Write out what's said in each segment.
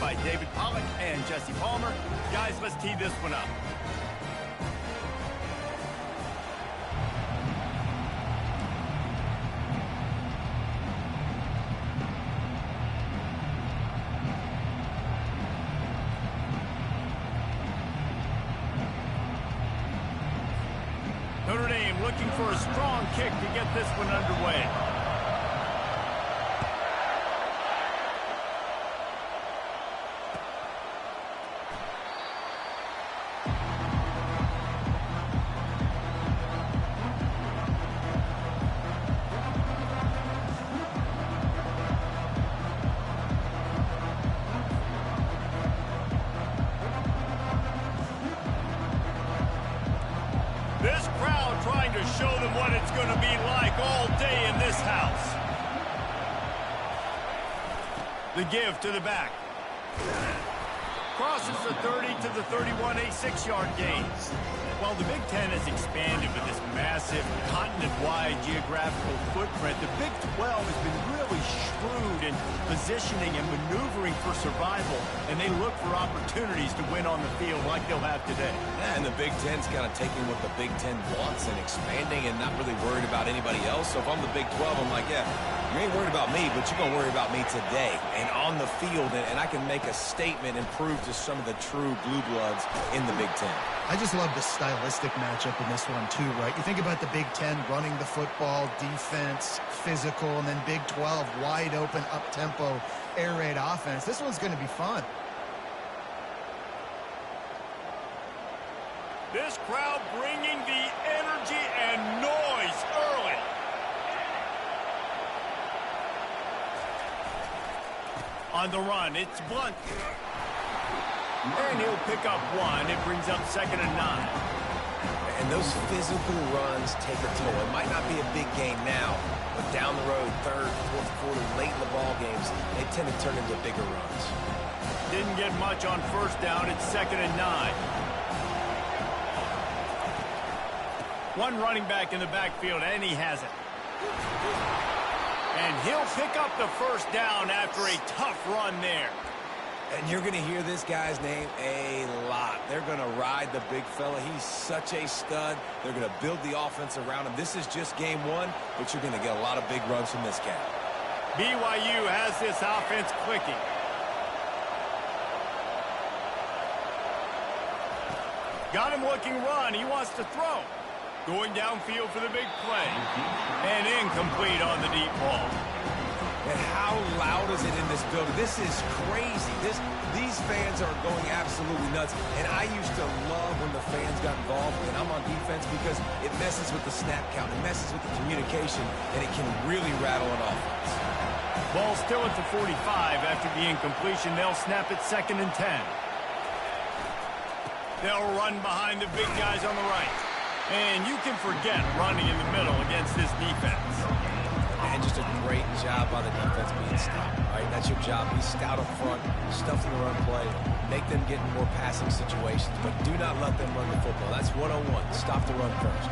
by David Pollock and Jesse Palmer. Guys, let's tee this one up. Notre Dame looking for a strong kick to get this one underway. This crowd trying to show them what it's going to be like all day in this house. The give to the back. Crosses the 30 to the 31, a 6-yard gain. While the Big Ten has expanded with this massive continent-wide geographical footprint, the Big 12 has been really shrewd in positioning and maneuvering for survival, and they look for opportunities to win on the field like they'll have today. Yeah, and the Big Ten's kind of taking what the Big Ten wants and expanding and not really worried about anybody else. So if I'm the Big 12, I'm like, yeah, you ain't worried about me, but you're going to worry about me today and on the field, and I can make a statement and prove to some of the true blue bloods in the Big Ten. I just love the stylistic matchup in this one too, right? You think about the Big Ten running the football, defense, physical, and then Big 12 wide open, up-tempo, air raid offense. This one's going to be fun. This crowd bringing the energy and noise early. On the run, it's Blunt. And he'll pick up one. It brings up 2nd and 9. And those physical runs take a toll. It might not be a big game now, but down the road, 3rd, 4th quarter, late in the ball games, they tend to turn into bigger runs. Didn't get much on 1st down. It's 2nd and 9. One running back in the backfield, and he has it. And he'll pick up the 1st down after a tough run there. And you're going to hear this guy's name a lot. They're going to ride the big fella. He's such a stud. They're going to build the offense around him. This is just game 1, but you're going to get a lot of big runs from this cat. BYU has this offense clicking. Got him looking run. He wants to throw. Going downfield for the big play. And incomplete on the deep ball. And how loud is it in this building? This is crazy. These fans are going absolutely nuts. And I used to love when the fans got involved, and I'm on defense, because it messes with the snap count. It messes with the communication, and it can really rattle an offense. Ball still at the 45 after the incompletion. They'll snap it 2nd and 10. They'll run behind the big guys on the right. And you can forget running in the middle against this defense. And just a great job by the defense being stout. Right? That's your job. Be stout up front, stuff in the run play, make them get in more passing situations, but do not let them run the football. That's 101. Stop the run first.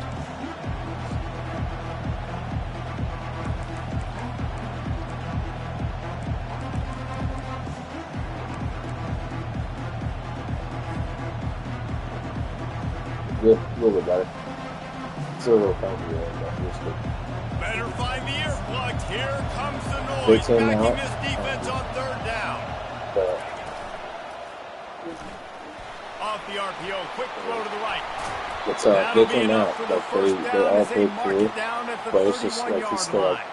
Yeah, a little bit better. It's a little funky, Better find the earplugs. Here comes the noise. Backing this defense on 3rd down. Off the RPO. Quick throw to the right. It's they came out. Like they all played through, but it's just like he's still like.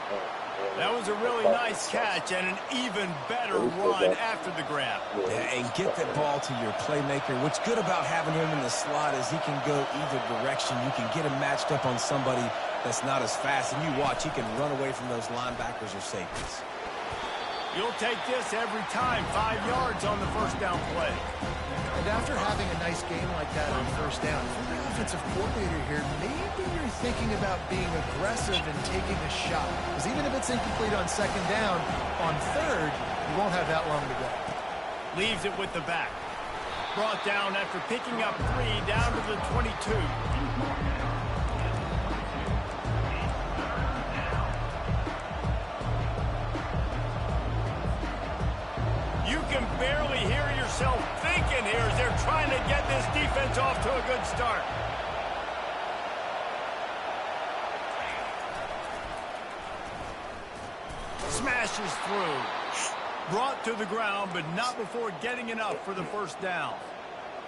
That was a really nice catch and an even better run after the grab. Yeah, and get that ball to your playmaker. What's good about having him in the slot is he can go either direction. You can get him matched up on somebody that's not as fast, and you watch, he can run away from those linebackers or safeties. You'll take this every time. 5 yards on the 1st down play. And after having a nice game like that on 1st down, if you're the offensive coordinator here, maybe you're thinking about being aggressive and taking a shot. Because even if it's incomplete on 2nd down, on 3rd, you won't have that long to go. Leaves it with the back. Brought down after picking up 3 down to the 22. You can barely clearly hear yourself thinking here as they're trying to get this defense off to a good start. Smashes through. Brought to the ground, but not before getting enough for the first down.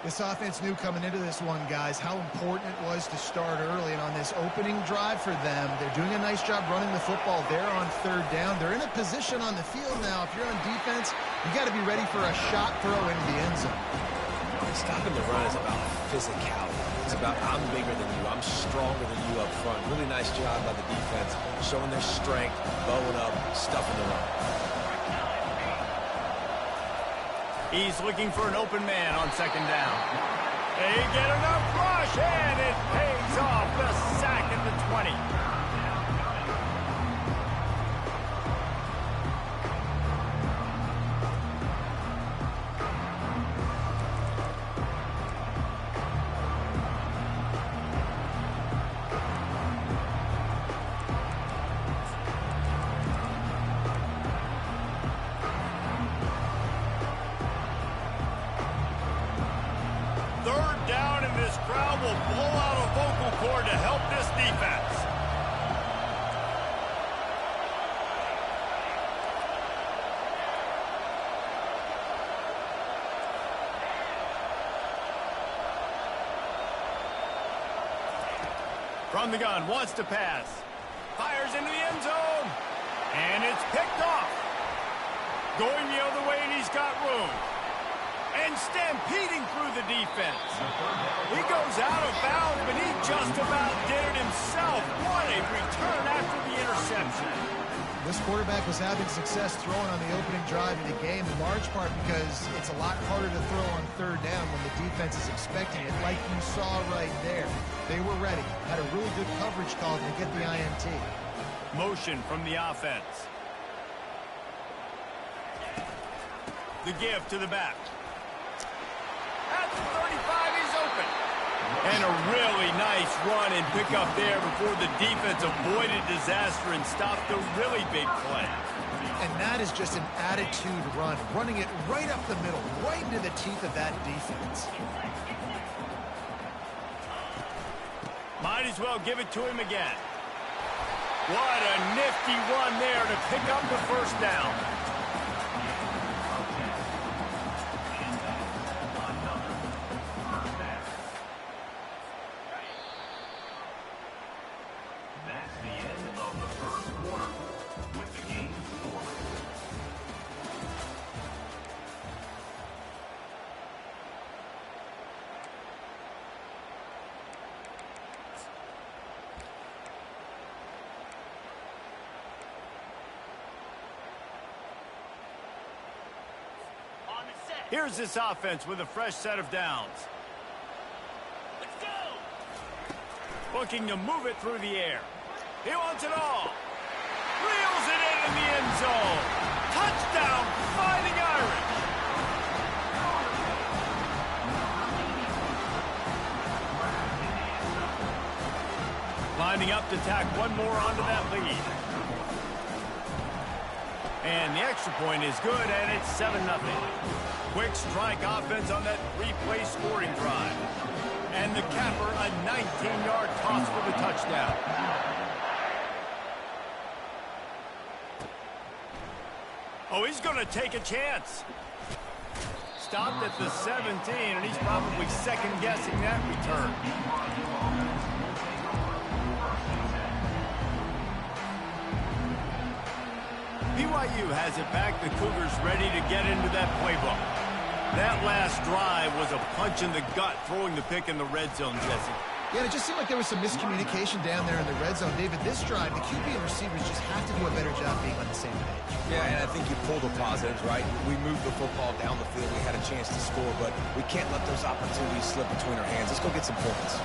This offense knew coming into this one, guys, how important it was to start early. And on this opening drive for them, they're doing a nice job running the football there on third down. They're in a position on the field now. If you're on defense, you got to be ready for a shot throw into the end zone. Stopping the run is about physicality. It's about I'm bigger than you. I'm stronger than you up front. Really nice job by the defense, showing their strength, bowing up, stuffing the run. He's looking for an open man on second down. They get enough rush, and it pays off. The sack at the 20. From the gun, wants to pass. Fires into the end zone. And it's picked off. Going the other way, and he's got room. And stampeding through the defense. He goes out of bounds, but he just about did it himself. What a return after the interception. This quarterback was having success throwing on the opening drive of the game, in large part because it's a lot harder to throw on third down when the defense is expecting it, like you saw right there. They were ready, had a really good coverage call to get the INT. Motion from the offense. The give to the back. At the 35, he's open. And a really nice run and pick up there before the defense avoided disaster and stopped the really big play. And that is just an attitude run, running it right up the middle, right into the teeth of that defense. Might as well give it to him again. What a nifty run there to pick up the first down. Here's this offense with a fresh set of downs. Let's go! Looking to move it through the air. He wants it all. Reels it in the end zone. Touchdown, Fighting Irish. Lining up to tack one more onto that lead. And the extra point is good, and it's 7-0. Quick strike offense on that three-play scoring drive. And the capper, a 19-yard toss for the touchdown. Oh, he's going to take a chance. Stopped at the 17, and he's probably second-guessing that return. BYU has it back. The Cougars ready to get into that playbook. That last drive was a punch in the gut, throwing the pick in the red zone, Jesse. Yeah, it just seemed like there was some miscommunication down there in the red zone. David, this drive, the QB and receivers just have to do a better job being on the same page. Yeah, and I think you pull the positives, right? We moved the football down the field. We had a chance to score, but we can't let those opportunities slip between our hands. Let's go get some points.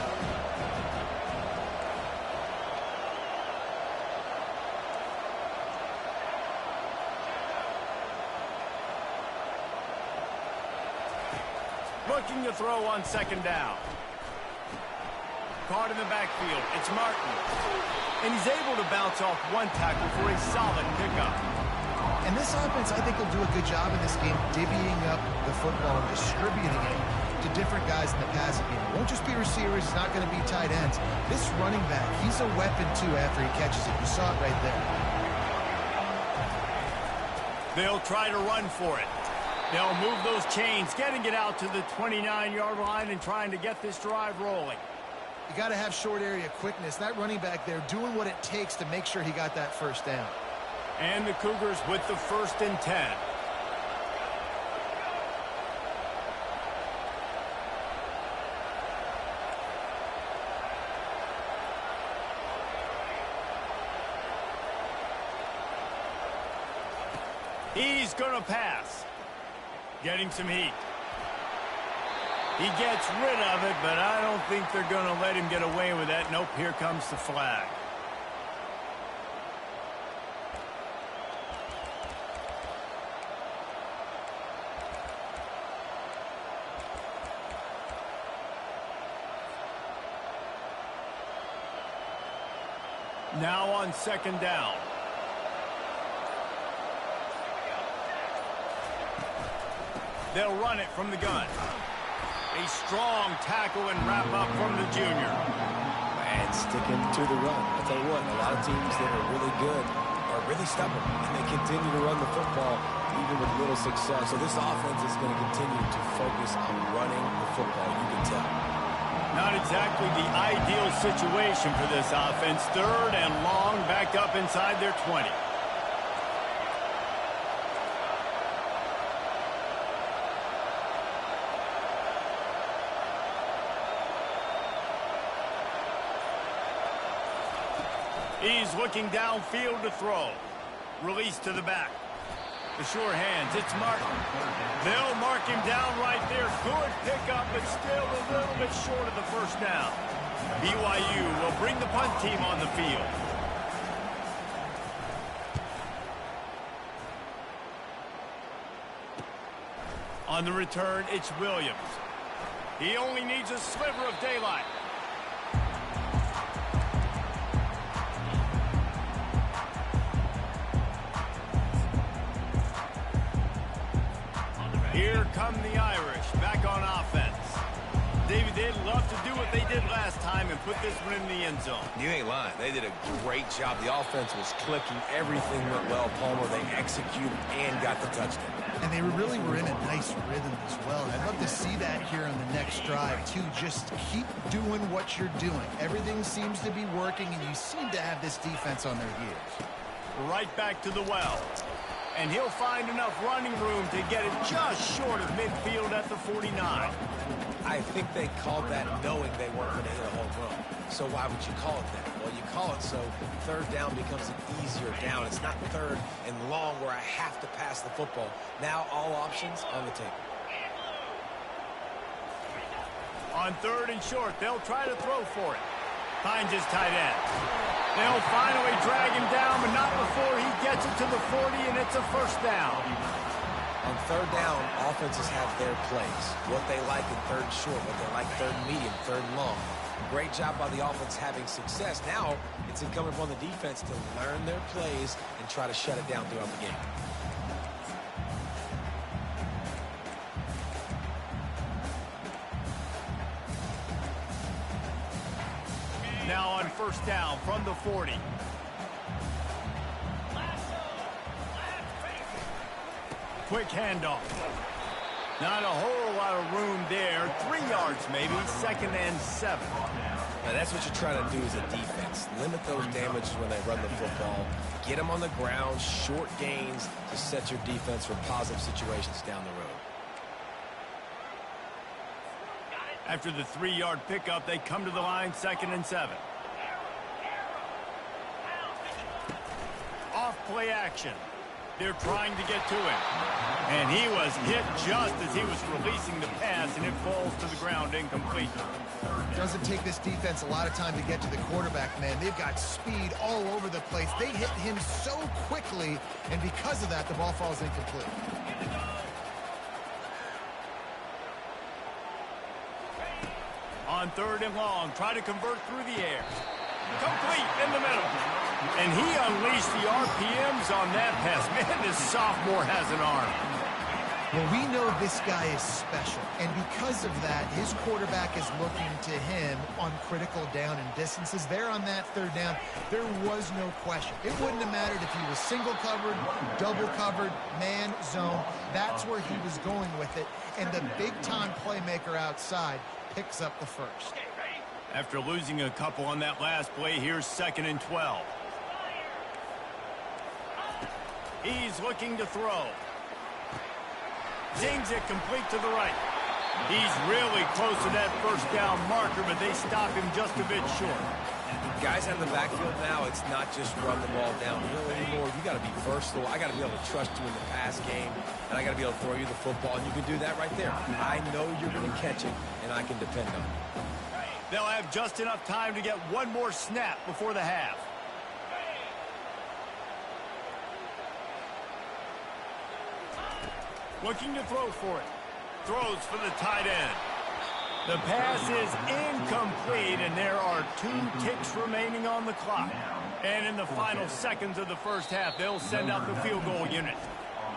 Looking to throw on second down. Caught in the backfield. It's Martin. And he's able to bounce off one tackle for a solid pickup. And this offense, I think, will do a good job in this game divvying up the football and distributing it to different guys in the passing game. It won't just be receivers. It's not going to be tight ends. This running back, he's a weapon, too, after he catches it. You saw it right there. They'll try to run for it. They'll move those chains, getting it out to the 29-yard line and trying to get this drive rolling. You got to have short area quickness. That running back there doing what it takes to make sure he got that first down. And the Cougars with the 1st and 10. He's going to pass. Getting some heat. He gets rid of it, but I don't think they're going to let him get away with that. Nope, here comes the flag. Now on 2nd down. They'll run it from the gun. A strong tackle and wrap up from the junior. And sticking to the run. I'll tell you what, a lot of teams that are really good are really stubborn, and they continue to run the football even with little success. So this offense is going to continue to focus on running the football, you can tell. Not exactly the ideal situation for this offense. 3rd and long, backed up inside their 20. He's looking downfield to throw. Release to the back. The sure hands, it's Martin. They'll mark him down right there. Good pickup, but still a little bit short of the first down. BYU will bring the punt team on the field. On the return, it's Williams. He only needs a sliver of daylight. Here come the Irish, back on offense. David, they'd love to do what they did last time and put this one in the end zone. You ain't lying. They did a great job. The offense was clicking. Everything went well. Palmer, they executed and got the touchdown. And they really were in a nice rhythm as well. And I'd love to see that here on the next drive, too. Just keep doing what you're doing. Everything seems to be working, and you seem to have this defense on their heels. Right back to the well. And he'll find enough running room to get it just short of midfield at the 49. I think they called that knowing they weren't going to hit a home run. So why would you call it that? Well, you call it so 3rd down becomes an easier down. It's not 3rd and long where I have to pass the football. Now all options on the table. On 3rd and short, they'll try to throw for it. Finds his tight end. They'll finally drag him down, but not before he gets it to the 40, and it's a first down. On 3rd down, offenses have their plays. What they like in 3rd and short, what they like 3rd and medium, 3rd and long. Great job by the offense having success. Now it's incumbent upon the defense to learn their plays and try to shut it down throughout the game. Now on 1st down from the 40. Quick handoff. Not a whole lot of room there. 3 yards maybe. 2nd and 7. Now that's what you're trying to do as a defense. Limit those damages when they run the football. Get them on the ground. Short gains to set your defense for positive situations down the road. After the 3-yard pickup, they come to the line, 2nd and 7. Off play action. They're trying to get to him. And he was hit just as he was releasing the pass, and it falls to the ground incomplete. Doesn't take this defense a lot of time to get to the quarterback, man. They've got speed all over the place. They hit him so quickly, and because of that, the ball falls incomplete. On 3rd and long, try to convert through the air. Complete in the middle. And he unleashed the RPMs on that pass. Man, this sophomore has an arm. Well, we know this guy is special, and because of that, his quarterback is looking to him on critical down and distances. There on that third down, there was no question. It wouldn't have mattered if he was single covered, double covered, man, zone. That's where he was going with it, and the big-time playmaker outside picks up the first. After losing a couple on that last play, here's 2nd and 12. He's looking to throw. Zings it complete to the right. He's really close to that first down marker, but they stop him just a bit short. Guys out of the backfield now, it's not just run the ball downhill anymore. You got to be versatile. I got to be able to trust you in the pass game, and I got to be able to throw you the football, and you can do that right there. I know you're going to catch it, and I can depend on it. They'll have just enough time to get one more snap before the half. Looking to throw for it. Throws for the tight end. The pass is incomplete, and there are 2 ticks remaining on the clock. And in the final seconds of the first half, they'll send out the field goal unit.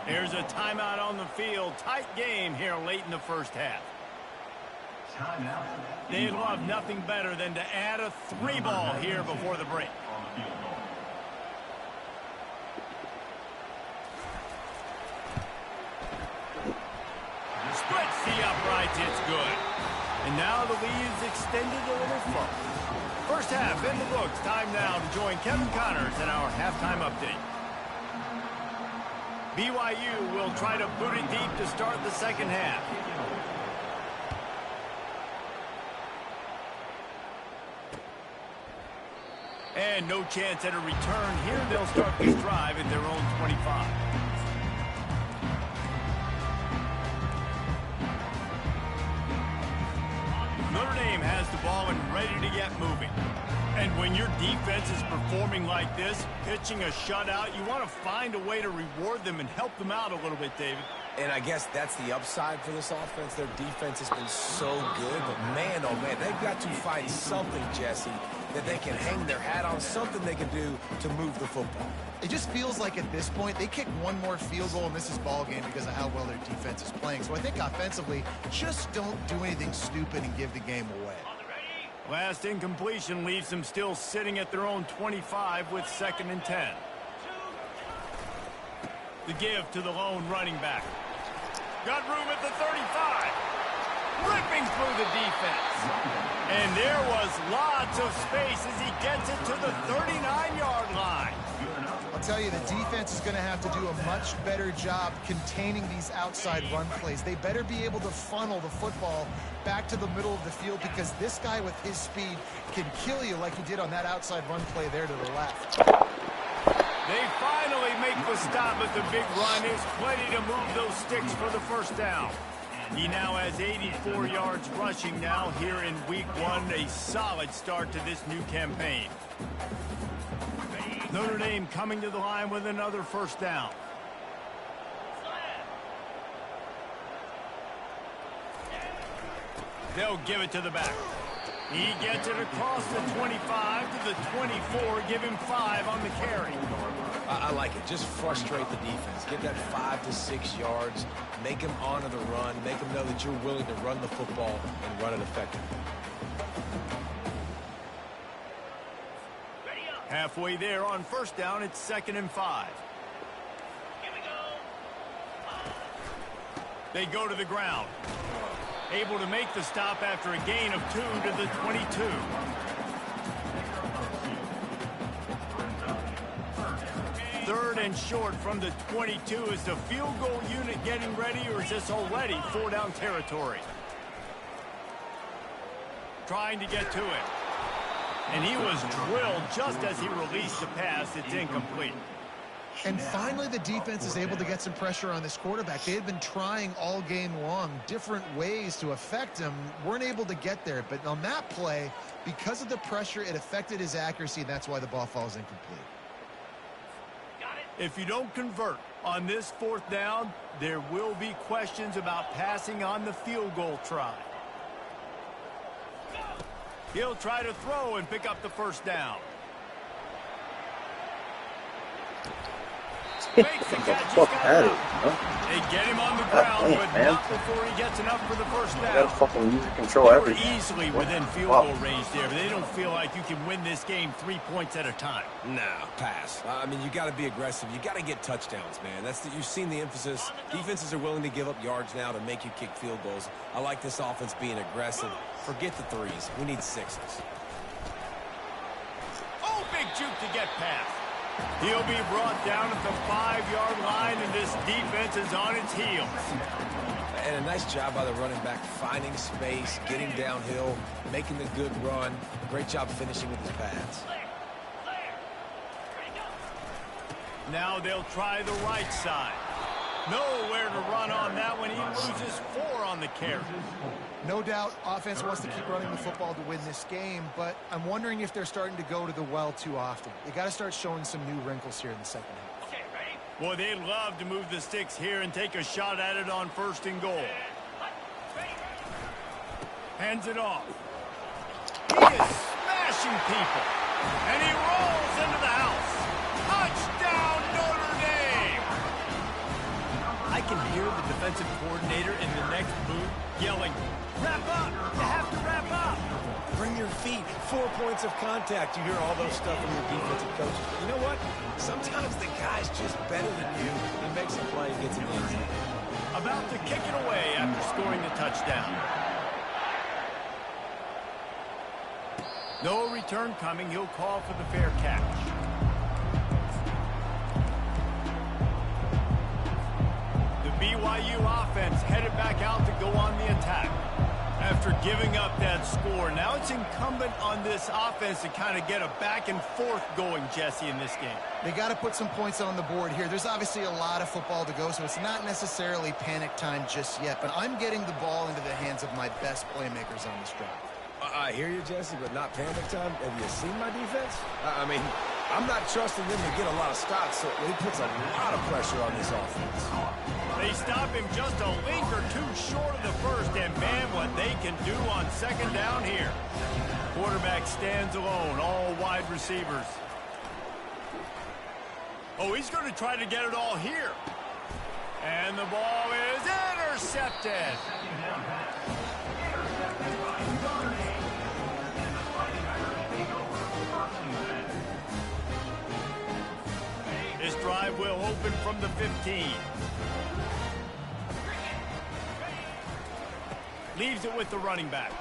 There's a timeout on the field. Tight game here late in the first half. They'd love nothing better than to add a 3-ball here before the break. Splits the uprights, it's good. And now the lead's extended a little further. First half in the books. Time now to join Kevin Connors in our halftime update. BYU will try to boot it deep to start the second half. And no chance at a return here. They'll start this drive at their own 25. Notre Dame has the ball and ready to get moving. And when your defense is performing like this, pitching a shutout, you want to find a way to reward them and help them out a little bit, David. And I guess that's the upside for this offense. Their defense has been so good, but man, oh man, they've got to find something, Jesse, that they can hang their hat on, something they can do to move the football. It just feels like at this point, they kick one more field goal and this is ball game because of how well their defense is playing. So I think offensively, just don't do anything stupid and give the game away. Last incompletion leaves them still sitting at their own 25 with 2nd and 10. The give to the lone running back. Got room at the 35. Ripping through the defense. And there was lots of space as he gets it to the 39-yard line. I'll tell you, the defense is going to have to do a much better job containing these outside run plays. They better be able to funnel the football back to the middle of the field because this guy with his speed can kill you like he did on that outside run play there to the left. They finally make the stop, but the big run is plenty to move those sticks for the first down. He now has 84 yards rushing now here in week 1, a solid start to this new campaign. Notre Dame coming to the line with another first down. They'll give it to the back. He gets it across the 25 to the 24, give him 5 on the carry. I like it. Just frustrate the defense. Get that 5 to 6 yards. Make them honor the run. Make them know that you're willing to run the football and run it effectively. Halfway there on first down, it's 2nd and 5. Here we go. They go to the ground. Able to make the stop after a gain of 2 to the 22. Third and short from the 22. Is the field goal unit getting ready, or is this already 4-down territory? Trying to get to it. And he was drilled just as he released the pass. It's incomplete. And finally, the defense is able to get some pressure on this quarterback. They had been trying all game long different ways to affect him. Weren't able to get there. But on that play, because of the pressure, it affected his accuracy, and that's why the ball falls incomplete. If you don't convert on this 4th down, there will be questions about passing on the field goal try. He'll try to throw and pick up the first down. Makes the catch. He's got enough. They get him on the ground, but not before he gets enough for the first down. You gotta fucking use control everything. They were easily within field goal range there, but they don't feel like you can win this game 3 points at a time. No, pass. I mean, you got to be aggressive. You got to get touchdowns, man. You've seen the emphasis. Defenses are willing to give up yards now to make you kick field goals. I like this offense being aggressive. Forget the threes. We need sixes. Oh, big juke to get past. He'll be brought down at the 5-yard line, and this defense is on its heels. And a nice job by the running back, finding space, getting downhill, making the good run. Great job finishing with his pads. Now they'll try the right side. Nowhere to run on that one. He loses 4 on the carry. No doubt, offense wants to keep running the football to win this game, but I'm wondering if they're starting to go to the well too often. They got to start showing some new wrinkles here in the second half. Boy, they'd love to move the sticks here and take a shot at it on 1st and goal. Hands it off. He is smashing people, and he rolls into the house. Touchdown, Notre Dame! I can hear the defensive coordinator in the next booth yelling, "Wrap up! You have to wrap up!" Bring your feet. 4 points of contact. You hear all those stuff from your defensive coaches. You know what? Sometimes the guy's just better than you. He makes a play and gets in the end zone. About to kick it away after scoring the touchdown. No return coming. He'll call for the fair catch. The BYU offense headed back out to go on the attack. After giving up that score, now it's incumbent on this offense to kind of get a back and forth going, Jesse, in this game. They got to put some points on the board here. There's obviously a lot of football to go, so it's not necessarily panic time just yet, but I'm getting the ball into the hands of my best playmakers on this drive. I hear you, Jesse, but not panic time. Have you seen my defense? I mean, I'm not trusting them to get a lot of stops, so he puts a lot of pressure on this offense. They stop him just a link or two short of the first, and man, what they can do on 2nd down here. Quarterback stands alone, all wide receivers. Oh, he's going to try to get it all here. And the ball is intercepted. This drive will open from the 15. Leaves it with the running back.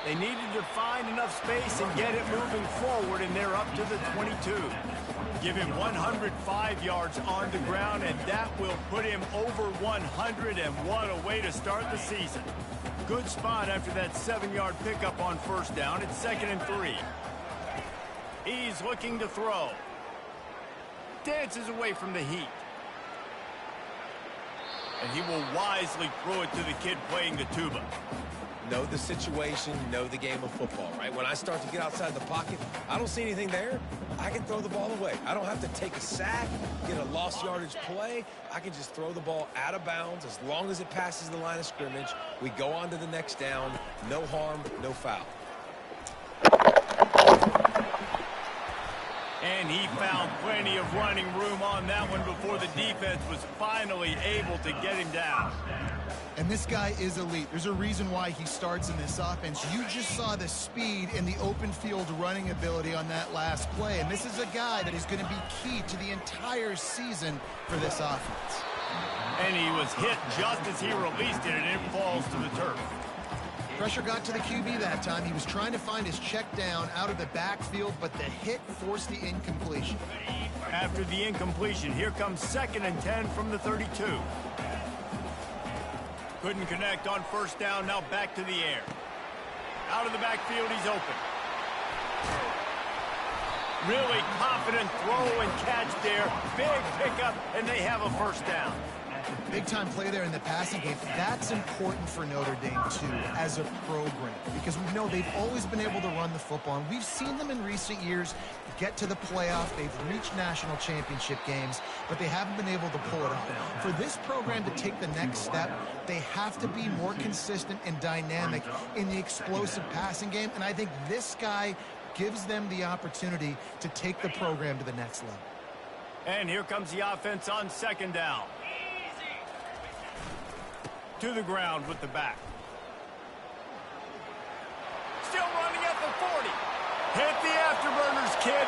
They needed to find enough space and get it moving forward, and they're up to the 22. Give him 105 yards on the ground, and that will put him over 100, and what a way to start the season. Good spot after that 7-yard pickup on 1st down. It's 2nd and 3. He's looking to throw. Dances away from the heat. And he will wisely throw it to the kid playing the tuba. Know the situation, know the game of football, right? When I start to get outside the pocket, I don't see anything there. I can throw the ball away. I don't have to take a sack, get a lost yardage play. I can just throw the ball out of bounds. As long as it passes the line of scrimmage, we go on to the next down. No harm, no foul. And he found plenty of running room on that one before the defense was finally able to get him down. And this guy is elite. There's a reason why he starts in this offense. You just saw the speed and the open field running ability on that last play. And this is a guy that is going to be key to the entire season for this offense. And he was hit just as he released it, and it falls to the turf. Pressure got to the QB that time. He was trying to find his check down out of the backfield, but the hit forced the incompletion. After the incompletion, here comes 2nd and 10 from the 32. Couldn't connect on 1st down, now back to the air. Out of the backfield, he's open. Really confident throw and catch there. Big pickup, and they have a 1st down. Big-time play there in the passing game. That's important for Notre Dame, too, as a program, because we know they've always been able to run the football, and we've seen them in recent years get to the playoff. They've reached national championship games, but they haven't been able to pull it off. For this program to take the next step, they have to be more consistent and dynamic in the explosive passing game, and I think this guy gives them the opportunity to take the program to the next level. And here comes the offense on second down. To the ground with the back. Still running at the 40. Hit the afterburners, kid.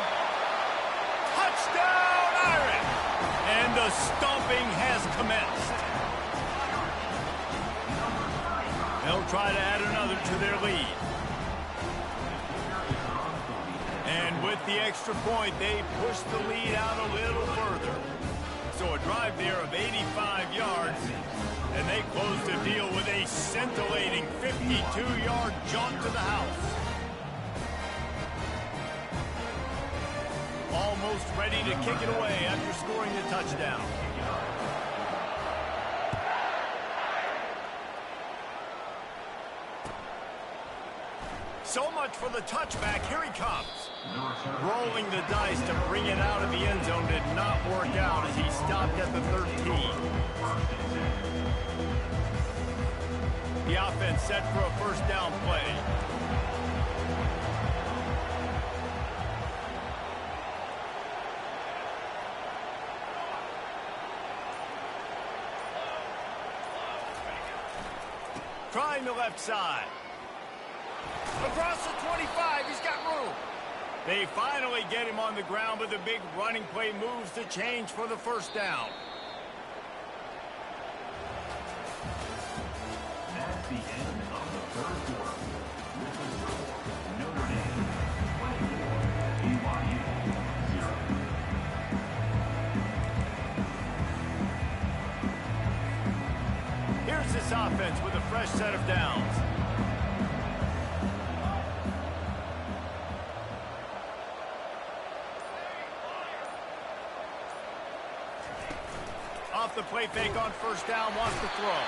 Touchdown, Irish! And the stomping has commenced. They'll try to add another to their lead. And with the extra point, they push the lead out a little further. So a drive there of 85 yards. And they close the deal with a scintillating 52-yard jaunt to the house. Almost ready to kick it away after scoring the touchdown. So much for the touchback. Here he comes. Rolling the dice to bring it out of the end zone did not work out as he stopped at the 13. The offense set for a first down play. Trying the left side. Across the 25, he's got room. They finally get him on the ground, but the big running play moves the change for the first down. That's the end of the third quarter. This is Notre Dame 20, BYU 0. Here's this offense with a fresh set of downs. Off the play fake on first down, wants to throw.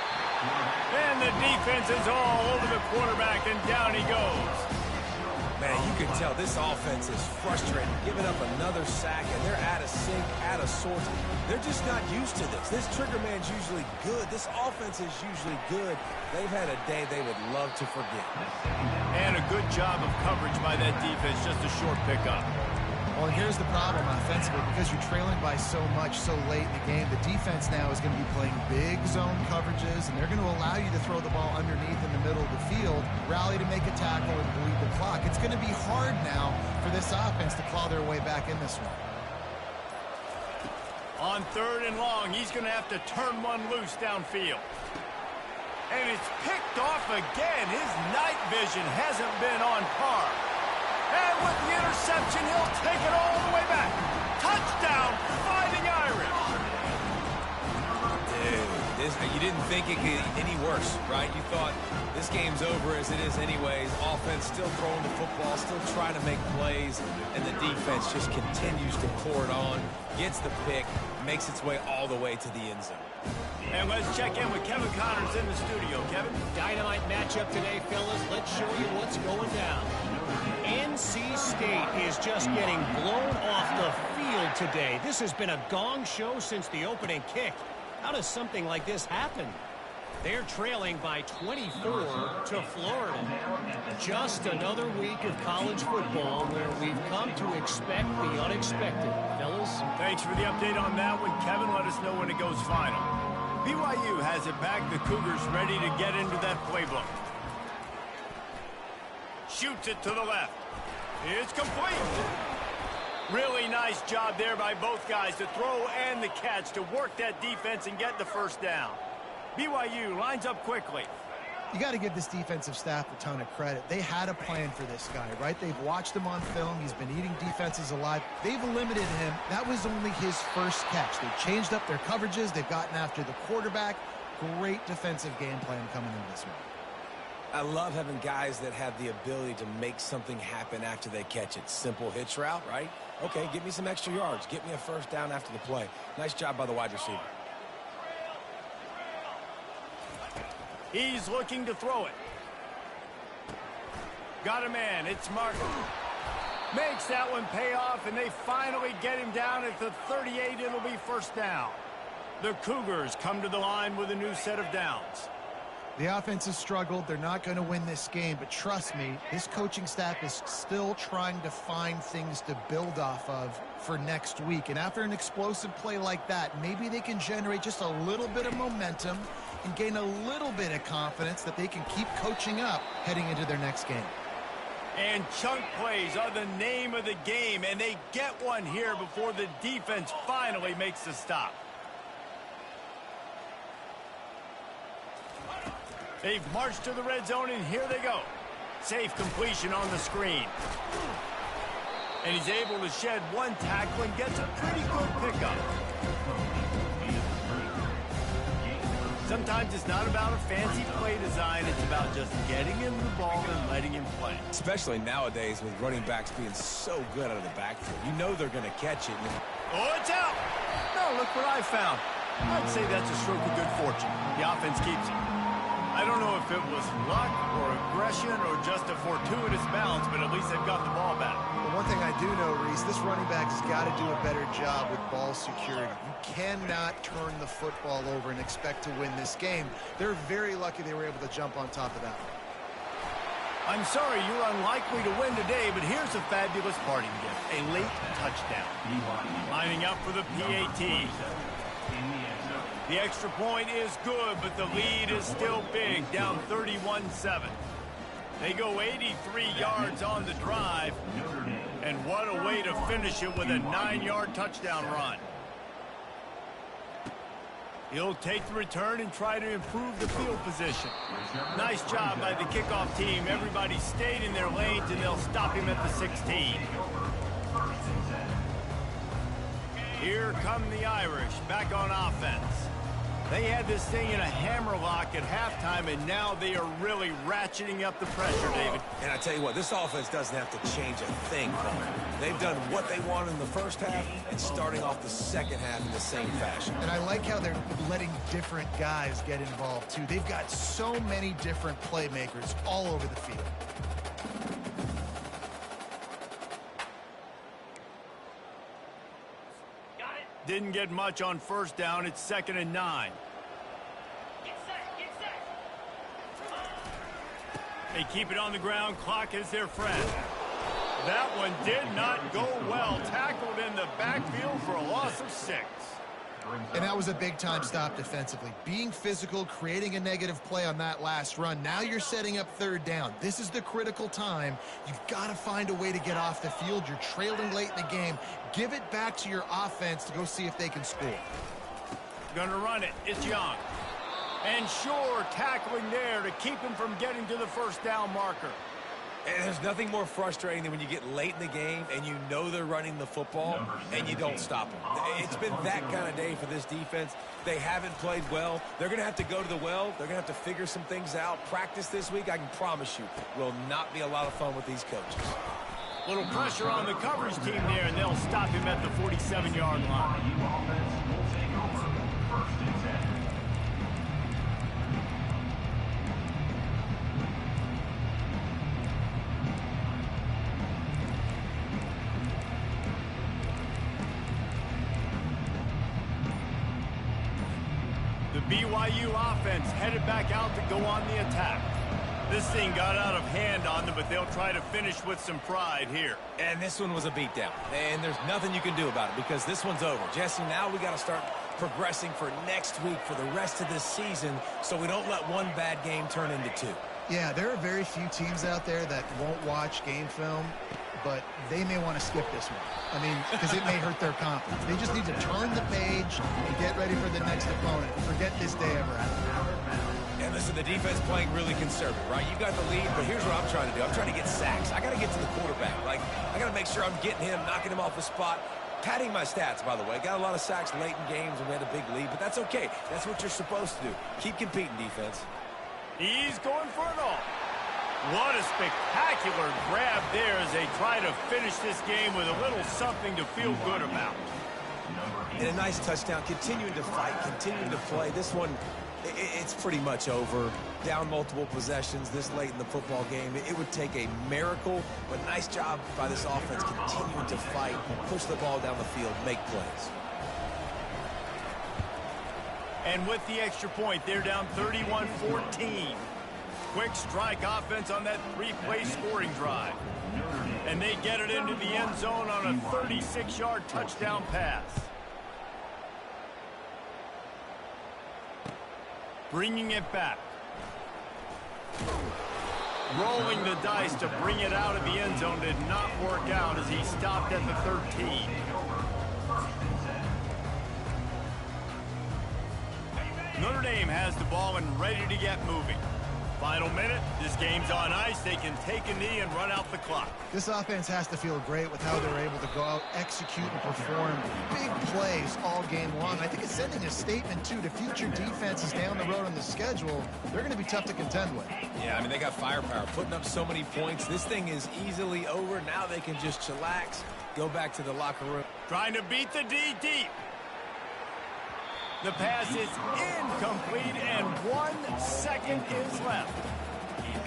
And the defense is all over the quarterback, and down he goes. Man, you can tell this offense is frustrated, giving up another sack, and they're out of sync, out of sorts. They're just not used to this. This trigger man's usually good. This offense is usually good. They've had a day they would love to forget. And a good job of coverage by that defense, just a short pickup. Well, and here's the problem offensively. Because you're trailing by so much so late in the game, the defense now is going to be playing big zone coverages, and they're going to allow you to throw the ball underneath in the middle of the field, rally to make a tackle, and bleed the clock. It's going to be hard now for this offense to claw their way back in this one. On third and long, he's going to have to turn one loose downfield. And it's picked off again. His night vision hasn't been on par. And with the interception, he'll take it all the way back. Touchdown, Fighting Irish. Dude, you didn't think it could get any worse, right? You thought this game's over as it is anyways. Offense still throwing the football, still trying to make plays, and the defense just continues to pour it on, gets the pick, makes its way all the way to the end zone. And let's check in with Kevin Connors in the studio. Kevin? Dynamite matchup today, fellas. Let's show you what's going down. NC State is just getting blown off the field today. This has been a gong show since the opening kick. How does something like this happen? They're trailing by 24 to Florida. Just another week of college football where we've come to expect the unexpected. Fellas? Thanks for the update on that one, Kevin. Let us know when it goes final. BYU has it back. The Cougars ready to get into that playbook. Shoots it to the left. It's complete. Really nice job there by both guys to throw and the catch to work that defense and get the first down. BYU lines up quickly. You got to give this defensive staff a ton of credit. They had a plan for this guy, right? They've watched him on film. He's been eating defenses alive. They've limited him. That was only his first catch. They've changed up their coverages. They've gotten after the quarterback. Great defensive game plan coming into this one. I love having guys that have the ability to make something happen after they catch it. Simple hitch route, right? Okay, give me some extra yards. Get me a first down after the play. Nice job by the wide receiver. He's looking to throw it. Got a man. It's Martin. Makes that one pay off, and they finally get him down at the 38. It'll be first down. The Cougars come to the line with a new set of downs. The offense has struggled. They're not going to win this game, but trust me, this coaching staff is still trying to find things to build off of for next week. And after an explosive play like that, maybe they can generate just a little bit of momentum and gain a little bit of confidence that they can keep coaching up heading into their next game. And chunk plays are the name of the game, and they get one here before the defense finally makes the stop. They've marched to the red zone, and here they go. Safe completion on the screen. And he's able to shed one tackle and gets a pretty good pickup. Sometimes it's not about a fancy play design. It's about just getting him the ball and letting him play. Especially nowadays with running backs being so good out of the backfield. You know they're going to catch it. Oh, it's out. No, look what I found. I'd say that's a stroke of good fortune. The offense keeps it. I don't know if it was luck or aggression or just a fortuitous bounce, but at least they've got the ball back. But one thing I do know, Reese, this running back has got to do a better job with ball security. You cannot turn the football over and expect to win this game. They're very lucky they were able to jump on top of that. I'm sorry you're unlikely to win today, but here's a fabulous parting gift, a late touchdown. Lining up for the PAT. The extra point is good, but the lead is still big, down 31-7. They go 83 yards on the drive, and what a way to finish it with a 9-yard touchdown run. He'll take the return and try to improve the field position. Nice job by the kickoff team. Everybody stayed in their lanes, and they'll stop him at the 16. Here come the Irish, back on offense. They had this thing in a hammerlock at halftime, and now they are really ratcheting up the pressure, David. And I tell you what, this offense doesn't have to change a thing. They've done what they wanted in the first half and starting off the second half in the same fashion. And I like how they're letting different guys get involved, too. They've got so many different playmakers all over the field. Didn't get much on first down. It's 2nd and 9. They keep it on the ground. Clock is their friend. That one did not go well. Tackled in the backfield for a loss of 6. And that was a big-time stop defensively. Being physical, creating a negative play on that last run. Now you're setting up 3rd down. This is the critical time. You've got to find a way to get off the field. You're trailing late in the game. Give it back to your offense to go see if they can score. Gonna run it. It's Young. And sure, tackling there to keep him from getting to the first down marker. And there's nothing more frustrating than when you get late in the game and you know they're running the football and you don't stop them. It's been that kind of day for this defense. They haven't played well. They're going to have to go to the well. They're going to have to figure some things out. Practice this week, I can promise you, will not be a lot of fun with these coaches. Little pressure on the coverage team there, and they'll stop him at the 47-yard line. The BYU offense headed back out to go on the attack. This thing got out of hand on them, but they'll try to finish with some pride here. And this one was a beatdown. And there's nothing you can do about it because this one's over. Jesse, now we got to start progressing for next week for the rest of this season so we don't let one bad game turn into 2. Yeah, there are very few teams out there that won't watch game film, but they may want to skip this one. I mean, because it may hurt their confidence. They just need to turn the page and get ready for the next opponent. Forget this day ever happened. And listen, the defense playing really conservative, right? You got the lead, but here's what I'm trying to do. I'm trying to get sacks. I got to get to the quarterback. Like, I got to make sure I'm getting him, knocking him off the spot. Padding my stats, by the way. Got a lot of sacks late in games and we had a big lead, but that's okay. That's what you're supposed to do. Keep competing, defense. He's going for it all. What a spectacular grab there as they try to finish this game with a little something to feel good about. And a nice touchdown, continuing to fight, continuing to play. This one, It's pretty much over. Down multiple possessions this late in the football game. It would take a miracle, but nice job by this offense continuing to fight, push the ball down the field, make plays. And with the extra point, they're down 31-14. Quick strike offense on that three-play scoring drive. And they get it into the end zone on a 36-yard touchdown pass. Bringing it back. Rolling the dice to bring it out of the end zone did not work out as he stopped at the 13. Notre Dame has the ball and ready to get moving. Final minute, this game's on ice. They can take a knee and run out the clock. This offense has to feel great with how they're able to go out, execute, and perform big plays all game long. I think it's sending a statement, too, to future defenses down the road on the schedule. They're going to be tough to contend with. Yeah, I mean, they got firepower, putting up so many points. This thing is easily over. Now they can just chillax, go back to the locker room. Trying to beat the D deep. The pass is incomplete, and 1 second is left.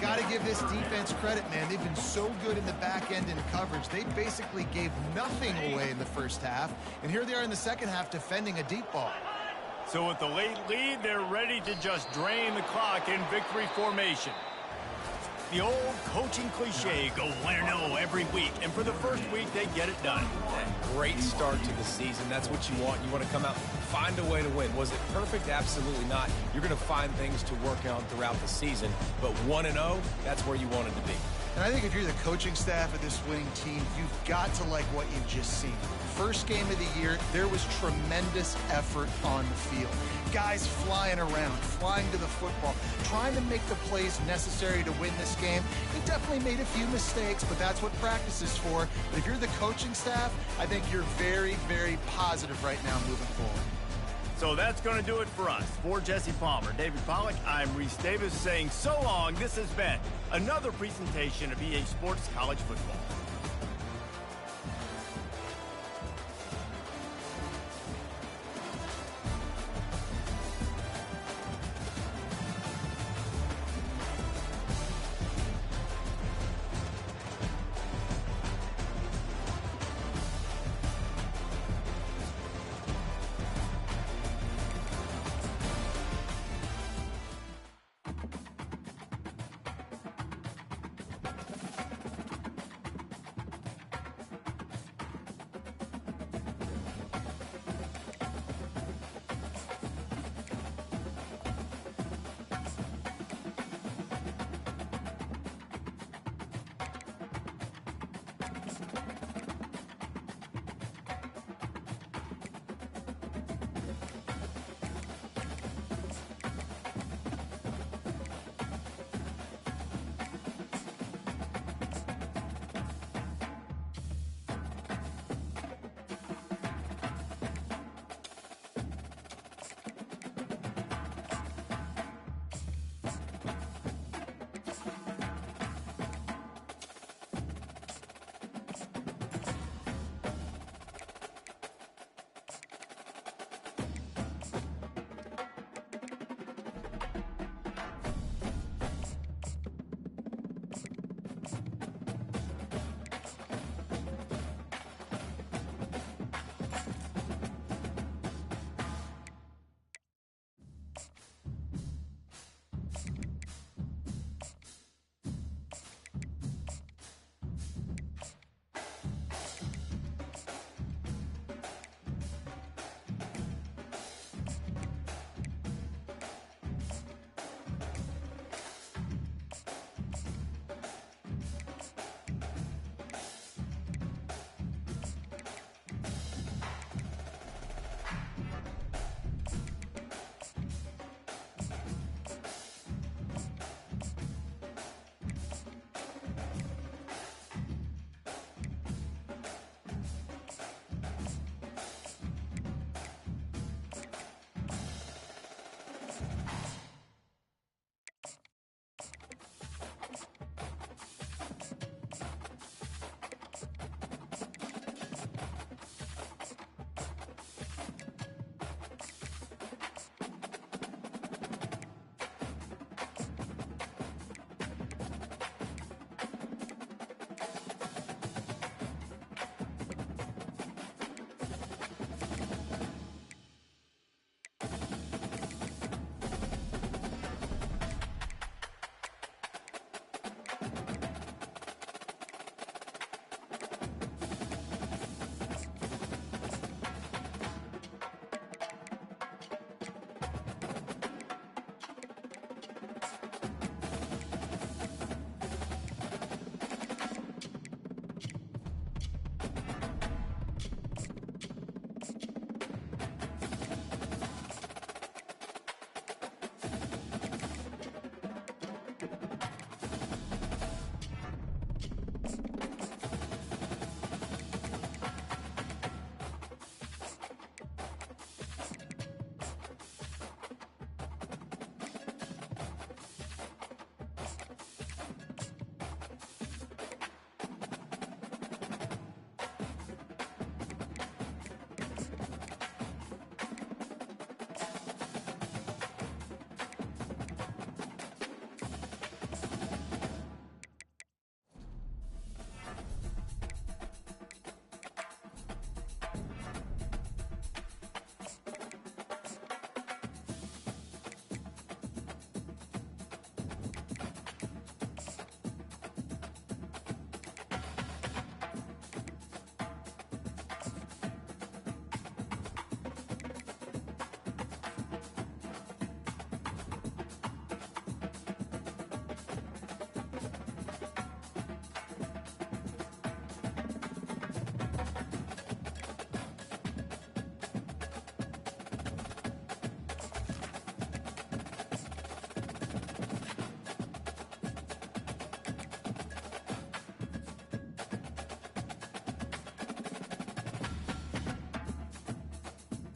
Got to give this defense credit, man. They've been so good in the back end in coverage. They basically gave nothing away in the first half, and here they are in the second half defending a deep ball. So with the late lead, they're ready to just drain the clock in victory formation. The old coaching cliche, go win or no every week, and for the first week, they get it done. Great start to the season. That's what you want. You want to come out, find a way to win. Was it perfect? Absolutely not. You're going to find things to work on throughout the season, but 1-0, that's where you wanted to be. And I think if you're the coaching staff of this winning team, you've got to like what you've just seen. First game of the year, there was tremendous effort on the field. Guys flying around, flying to the football, trying to make the plays necessary to win this game. They definitely made a few mistakes, but that's what practice is for. But if you're the coaching staff, I think you're very, very positive right now moving forward. So that's going to do it for us. For Jesse Palmer, David Pollack, I'm Reese Davis saying so long. This has been another presentation of EA Sports College Football.